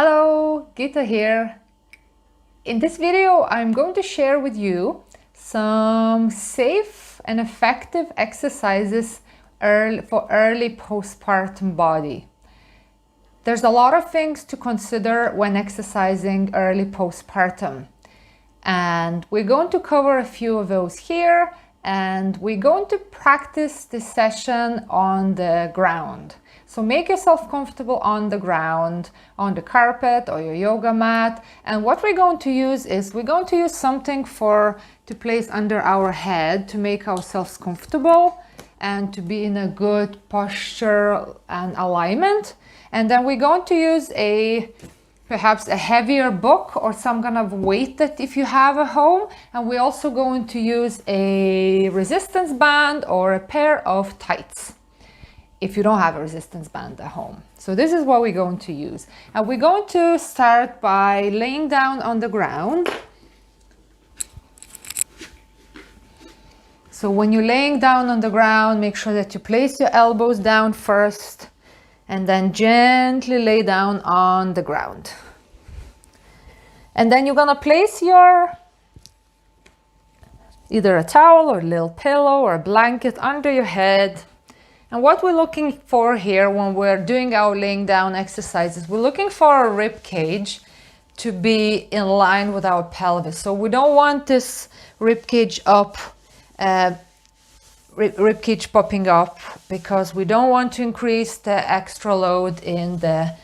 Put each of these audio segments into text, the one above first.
Hello, Gita here. In this video, I'm going to share with you some safe and effective exercises for early postpartum body. There's a lot of things to consider when exercising early postpartum, and we're going to cover a few of those here, and we're going to practice this session on the ground. So make yourself comfortable on the ground, on the carpet or your yoga mat. And what we're going to use is we're going to use something to place under our head to make ourselves comfortable and to be in a good posture and alignment. And then we're going to use perhaps a heavier book or some kind of weight that if you have at home. And we're also going to use a resistance band or a pair of tights if you don't have a resistance band at home. So this is what we're going to use. And we're going to start by laying down on the ground. So when you're laying down on the ground, make sure that you place your elbows down first and then gently lay down on the ground. And then you're gonna place either a towel or a little pillow or a blanket under your head. And what we're looking for here when we're doing our laying down exercises, we're looking for a rib cage to be in line with our pelvis. So we don't want this rib cage rib cage popping up, because we don't want to increase the extra load in the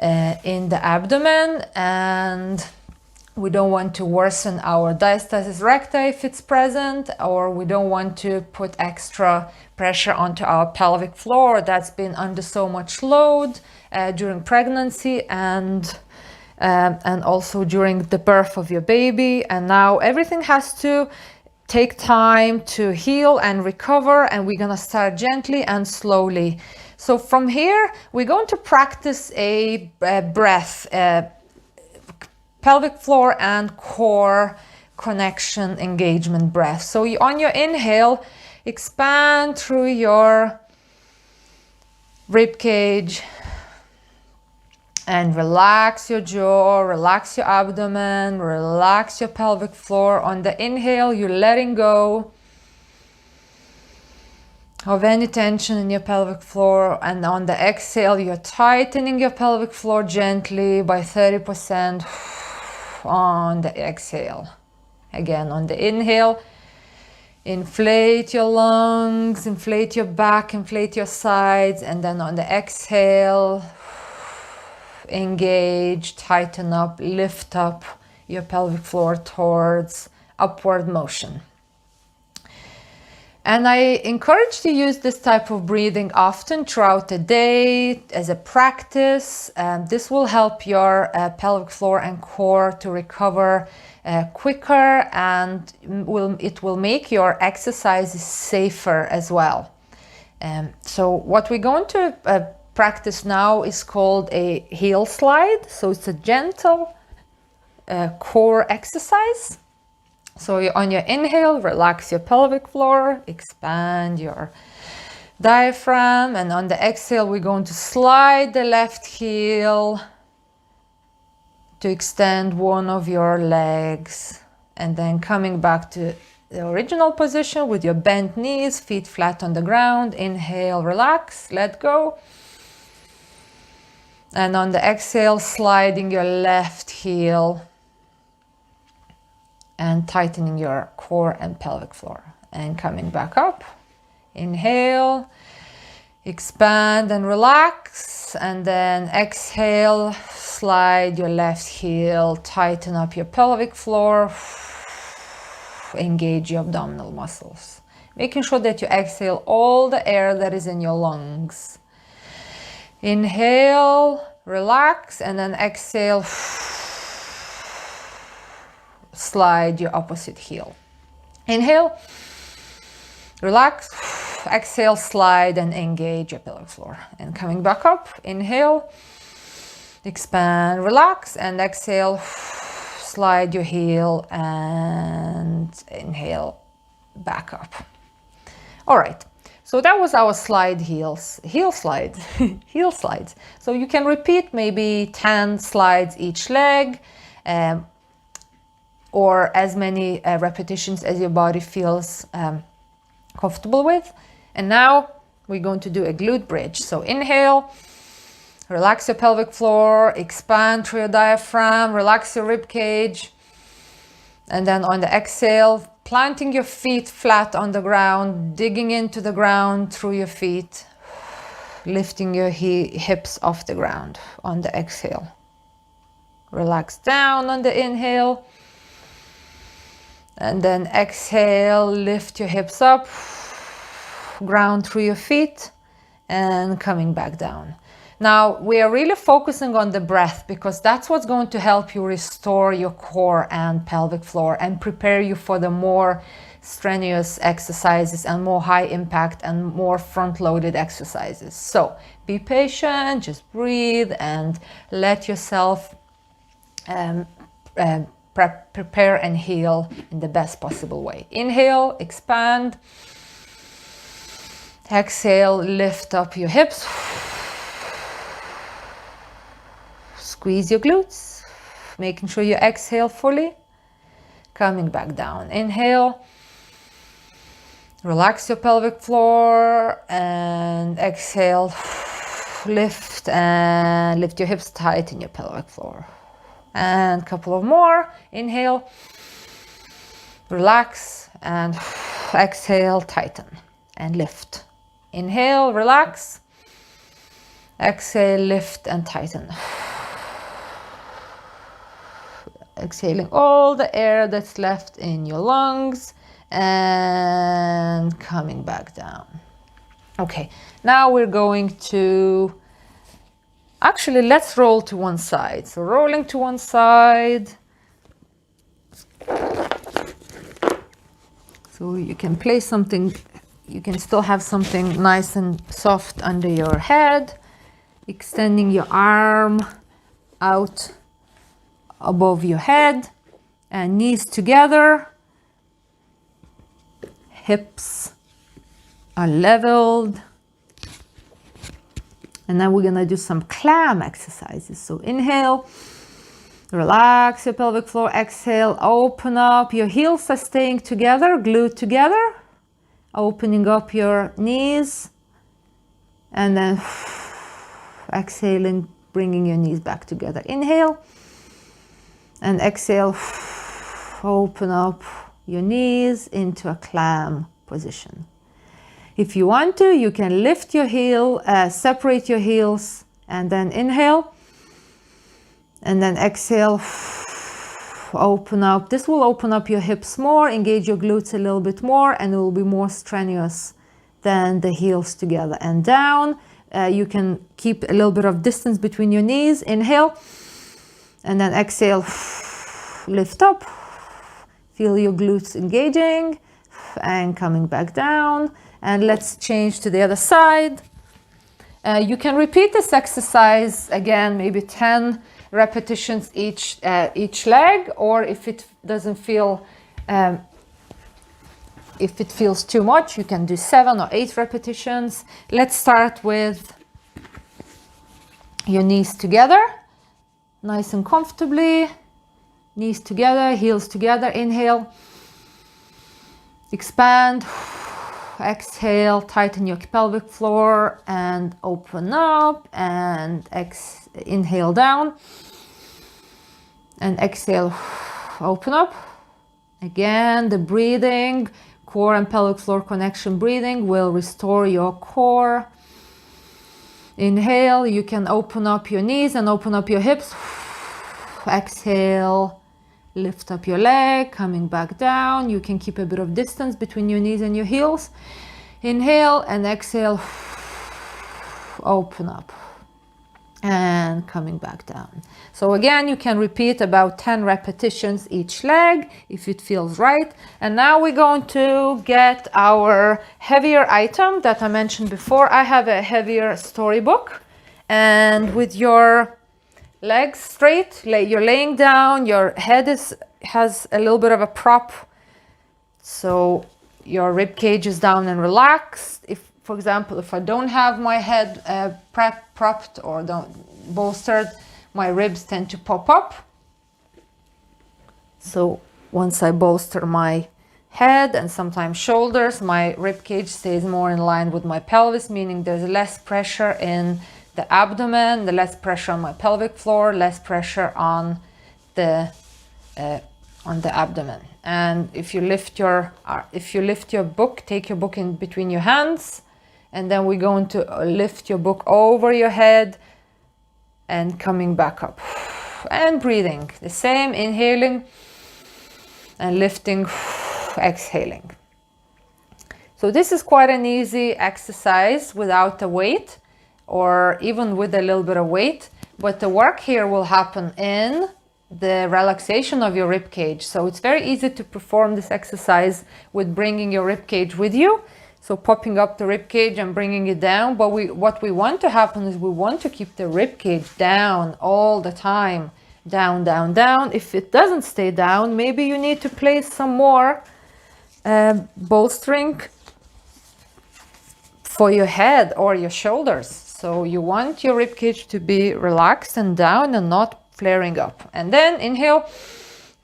abdomen, and we don't want to worsen our diastasis recti if it's present, or we don't want to put extra pressure onto our pelvic floor that's been under so much load during pregnancy and also during the birth of your baby. And now everything has to take time to heal and recover, and we're gonna start gently and slowly. So from here, we're going to practice a breath, pelvic floor and core connection engagement breath. So on your inhale, expand through your rib cage and relax your jaw, relax your abdomen, relax your pelvic floor. On the inhale, you're letting go of any tension in your pelvic floor, and on the exhale, you're tightening your pelvic floor gently by 30% on the exhale. Again, on the inhale, inflate your lungs, inflate your back, inflate your sides, and then on the exhale, engage, tighten up, lift up your pelvic floor towards upward motion. And I encourage to use this type of breathing often throughout the day as a practice. This will help your pelvic floor and core to recover quicker, and it will make your exercises safer as well. So what we're going to practice now is called a heel slide. So it's a gentle core exercise. So on your inhale, relax your pelvic floor, expand your diaphragm, and on the exhale, we're going to slide the left heel to extend one of your legs, and then coming back to the original position with your bent knees, feet flat on the ground. Inhale, relax, let go. And on the exhale, sliding your left heel and tightening your core and pelvic floor. And coming back up. Inhale, expand and relax. And then exhale, slide your left heel, tighten up your pelvic floor, engage your abdominal muscles. Making sure that you exhale all the air that is in your lungs. Inhale, relax, and then exhale, slide your opposite heel. Inhale, relax, exhale, slide and engage your pelvic floor. And coming back up, inhale, expand, relax, and exhale, slide your heel and inhale, back up. All right. So that was our slide heel slide, heel slides. So you can repeat maybe 10 slides each leg, or as many repetitions as your body feels comfortable with. And now we're going to do a glute bridge. So inhale, relax your pelvic floor, expand through your diaphragm, relax your rib cage. And then on the exhale, planting your feet flat on the ground, digging into the ground through your feet, lifting your hips off the ground on the exhale. Relax down on the inhale. And then exhale, lift your hips up, ground through your feet, and coming back down. Now, we are really focusing on the breath because that's what's going to help you restore your core and pelvic floor and prepare you for the more strenuous exercises and more high impact and more front-loaded exercises. So be patient, just breathe and let yourself prepare and heal in the best possible way. Inhale, expand. Exhale, lift up your hips. Squeeze your glutes, making sure you exhale fully. Coming back down. Inhale. Relax your pelvic floor and exhale. Lift and lift your hips, tighten your pelvic floor. And a couple of more. Inhale. Relax and exhale, tighten and lift. Inhale, relax. Exhale, lift and tighten. Exhaling all the air that's left in your lungs and coming back down. Okay, now we're going to, actually let's roll to one side. So rolling to one side. So you can place something, you can still have something nice and soft under your head. Extending your arm out above your head and knees together. Hips are leveled. And now we're gonna do some clam exercises. So inhale, relax your pelvic floor. Exhale, open up. Your heels are staying together, glued together. Opening up your knees. And then exhaling, bringing your knees back together. Inhale. And exhale, open up your knees into a clam position. If you want to, you can lift your heel, separate your heels, and then inhale. And then exhale, open up. This will open up your hips more, engage your glutes a little bit more, and it will be more strenuous than the heels together. And down, you can keep a little bit of distance between your knees. Inhale. And then exhale, lift up, feel your glutes engaging and coming back down. And let's change to the other side. You can repeat this exercise again, maybe 10 repetitions each leg, or if it doesn't feel, if it feels too much, you can do 7 or 8 repetitions. Let's start with your knees together. Nice and comfortably, knees together, heels together. Inhale, expand, exhale, tighten your pelvic floor and open up, and inhale down, and exhale, open up. Again, the breathing, core and pelvic floor connection breathing will restore your core. Inhale, you can open up your knees and open up your hips. Exhale, lift up your leg, coming back down. You can keep a bit of distance between your knees and your heels. Inhale and exhale, open up and coming back down. So again, you can repeat about 10 repetitions each leg if it feels right. And now we're going to get our heavier item that I mentioned before. I have a heavier storybook, and with your legs straight, you're laying down, your head has a little bit of a prop, so your rib cage is down and relaxed. If for example, if I don't have my head propped or don't bolstered, my ribs tend to pop up. So once I bolster my head and sometimes shoulders, my rib cage stays more in line with my pelvis, meaning there's less pressure in the abdomen, the less pressure on my pelvic floor, less pressure on the abdomen. And if you lift your book, take your book in between your hands, and then we're going to lift your book over your head and coming back up and breathing the same, inhaling and lifting, exhaling. So this is quite an easy exercise without a weight or even with a little bit of weight, but the work here will happen in the relaxation of your rib cage. So it's very easy to perform this exercise with bringing your rib cage with you. So popping up the rib cage and bringing it down. But what we want to happen is we want to keep the rib cage down all the time. Down, down, down. If it doesn't stay down, maybe you need to place some more bolstering for your head or your shoulders. So you want your rib cage to be relaxed and down and not flaring up. And then inhale,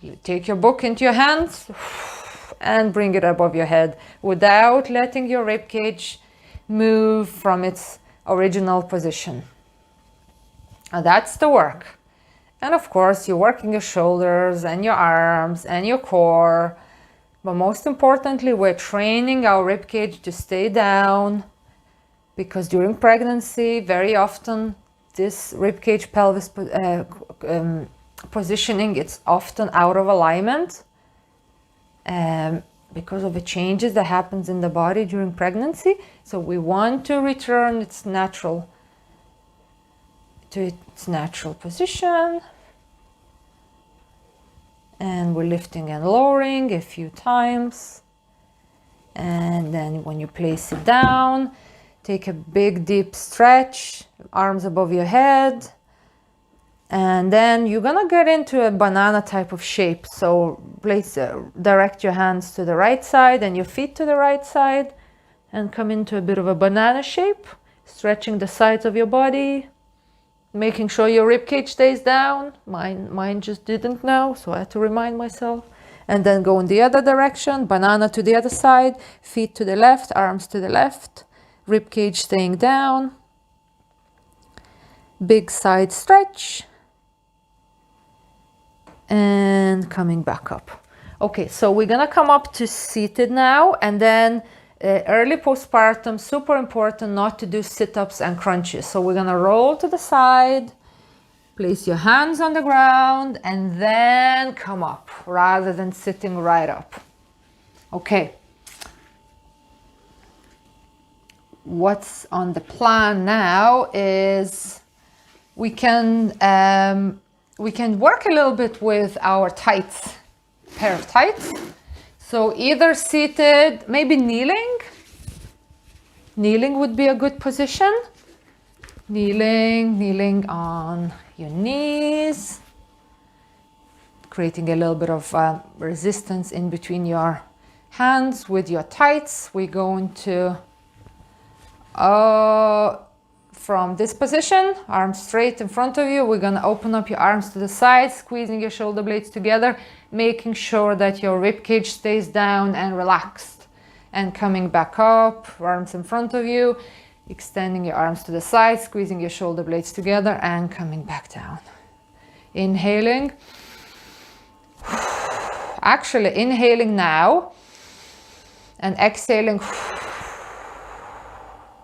you take your book into your hands and bring it above your head without letting your rib cage move from its original position. And that's the work. And of course, you're working your shoulders and your arms and your core. But most importantly, we're training our rib cage to stay down, because during pregnancy, very often, this rib cage pelvis positioning, it's often out of alignment because of the changes that happens in the body during pregnancy. So we want to return its natural position. And we're lifting and lowering a few times. And then when you place it down, take a big deep stretch, arms above your head. And then you're gonna get into a banana type of shape. So direct your hands to the right side and your feet to the right side and come into a bit of a banana shape, stretching the sides of your body, making sure your rib cage stays down. Mine just didn't now, so I had to remind myself. And then go in the other direction, banana to the other side, feet to the left, arms to the left, rib cage staying down. Big side stretch. And coming back up. Okay, so we're gonna come up to seated now, and then early postpartum, super important not to do sit-ups and crunches. So we're gonna roll to the side, place your hands on the ground, and then come up rather than sitting right up. Okay. What's on the plan now is we can work a little bit with our tights, pair of tights. So either seated, maybe kneeling. Kneeling would be a good position. Kneeling on your knees, creating a little bit of resistance in between your hands with your tights. We're going to, from this position, arms straight in front of you, we're going to open up your arms to the side, squeezing your shoulder blades together, making sure that your rib cage stays down and relaxed. And coming back up, arms in front of you, extending your arms to the side, squeezing your shoulder blades together and coming back down. Inhaling. Actually, inhaling now and exhaling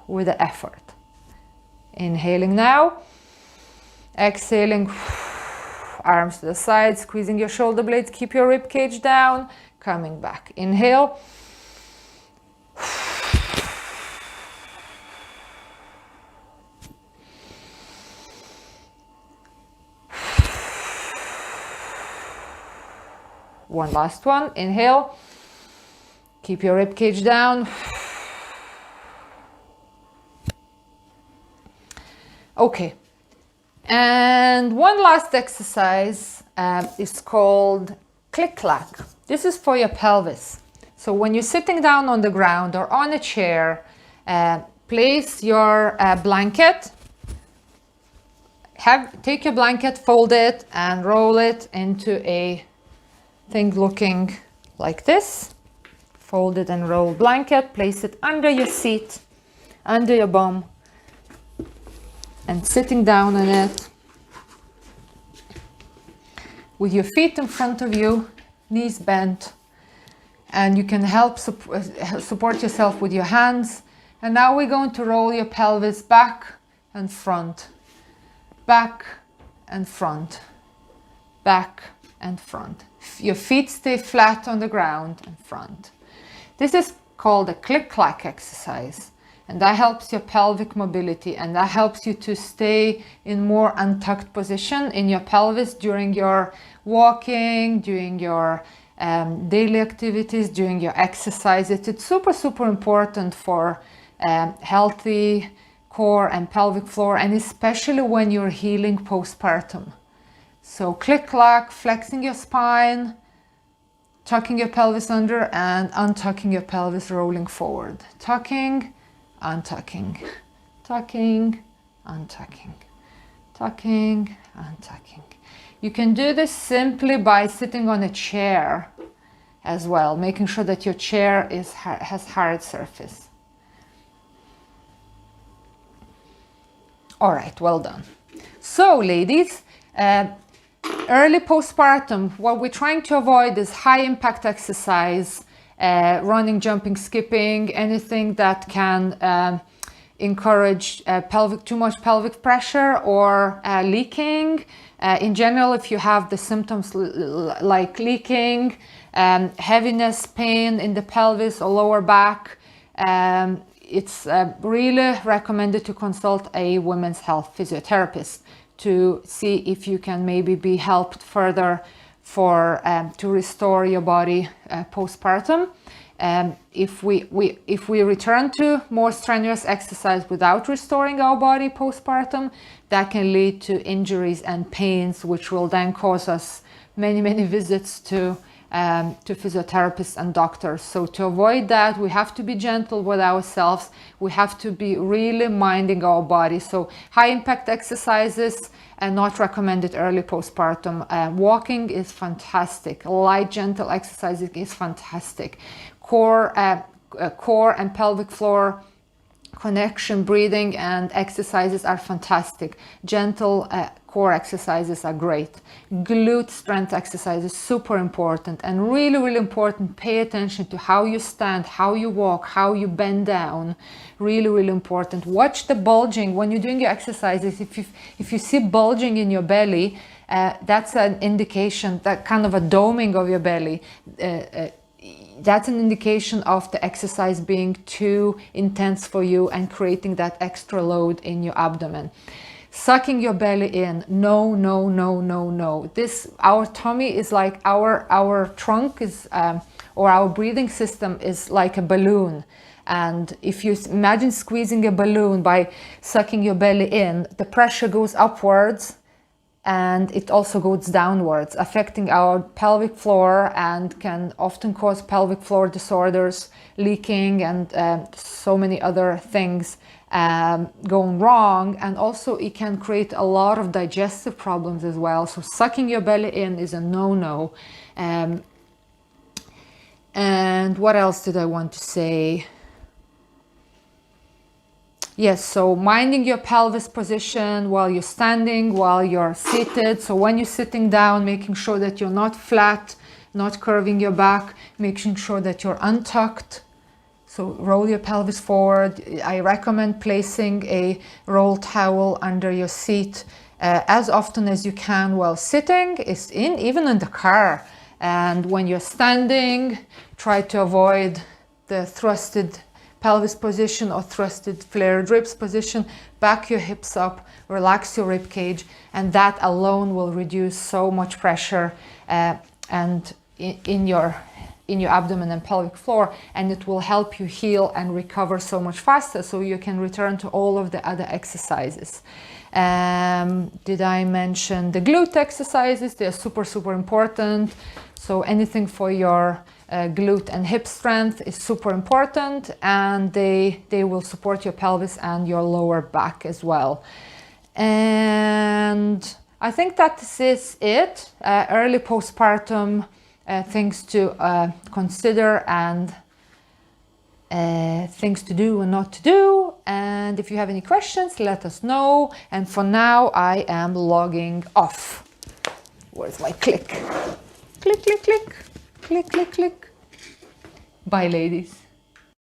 with the effort. Inhaling now, exhaling, arms to the side, squeezing your shoulder blades, keep your rib cage down, coming back. Inhale. One last one, inhale, keep your rib cage down. Okay, and one last exercise is called click-clack. This is for your pelvis. So when you're sitting down on the ground or on a chair Place your blanket. Take your blanket, fold it, and roll it into a thing looking like this. Folded and rolled blanket. Place it under your seat, under your bum, and sitting down on it with your feet in front of you, knees bent, and you can help support yourself with your hands. And now we're going to roll your pelvis back and front, back and front, back and front. Your feet stay flat on the ground and front. This is called a click-clack exercise, and that helps your pelvic mobility, and that helps you to stay in more untucked position in your pelvis during your walking, during your daily activities, during your exercises. It's super, super important for healthy core and pelvic floor, and especially when you're healing postpartum. So click-clack, flexing your spine, tucking your pelvis under and untucking your pelvis, rolling forward. Tucking, untucking, tucking, untucking, tucking, untucking. You can do this simply by sitting on a chair as well, making sure that your chair has hard surface. All right, well done. So ladies, early postpartum, what we're trying to avoid is high impact exercise, running, jumping, skipping, anything that can encourage too much pelvic pressure or leaking. In general, if you have the symptoms like leaking, heaviness, pain in the pelvis or lower back, it's really recommended to consult a women's health physiotherapist to see if you can maybe be helped further to restore your body postpartum. If we return to more strenuous exercise without restoring our body postpartum, that can lead to injuries and pains, which will then cause us many visits to physiotherapists and doctors. So to avoid that, we have to be gentle with ourselves. We have to be really minding our body. So high impact exercises are not recommended early postpartum. Walking is fantastic. Light, gentle exercising is fantastic. Core and pelvic floor connection, breathing and exercises are fantastic. Gentle core exercises are great. Glute strength exercises, super important, and really important. Pay attention to how you stand, how you walk, how you bend down. Really important. Watch the bulging when you're doing your exercises. If you see bulging in your belly, that's an indication, that kind of a doming of your belly. That's an indication of the exercise being too intense for you and creating that extra load in your abdomen. Sucking your belly in, no. Our tummy is like our trunk is, or our breathing system is like a balloon. And if you imagine squeezing a balloon by sucking your belly in, the pressure goes upwards and it also goes downwards, affecting our pelvic floor and can often cause pelvic floor disorders, leaking, and so many other things going wrong. And also it can create a lot of digestive problems as well. So sucking your belly in is a no-no. And what else did I want to say? Yes, so minding your pelvis position while you're standing, while you're seated. So when you're sitting down, making sure that you're not flat, not curving your back, making sure that you're untucked. So roll your pelvis forward. I recommend placing a roll towel under your seat as often as you can while sitting, even in the car. And when you're standing, try to avoid the thrusted pelvis position or thrusted flared ribs position. Back your hips up, relax your rib cage, and that alone will reduce so much pressure and in your abdomen and pelvic floor, and it will help you heal and recover so much faster, so you can return to all of the other exercises. Did I mention the glute exercises? They're super important. So anything for your glute and hip strength is super important, and they will support your pelvis and your lower back as well. And I think that this is it. Early postpartum things to consider, and things to do and not to do. And if you have any questions, let us know. And for now, I am logging off. Where's my click? Click, click, click, click, click, click. Bye, ladies.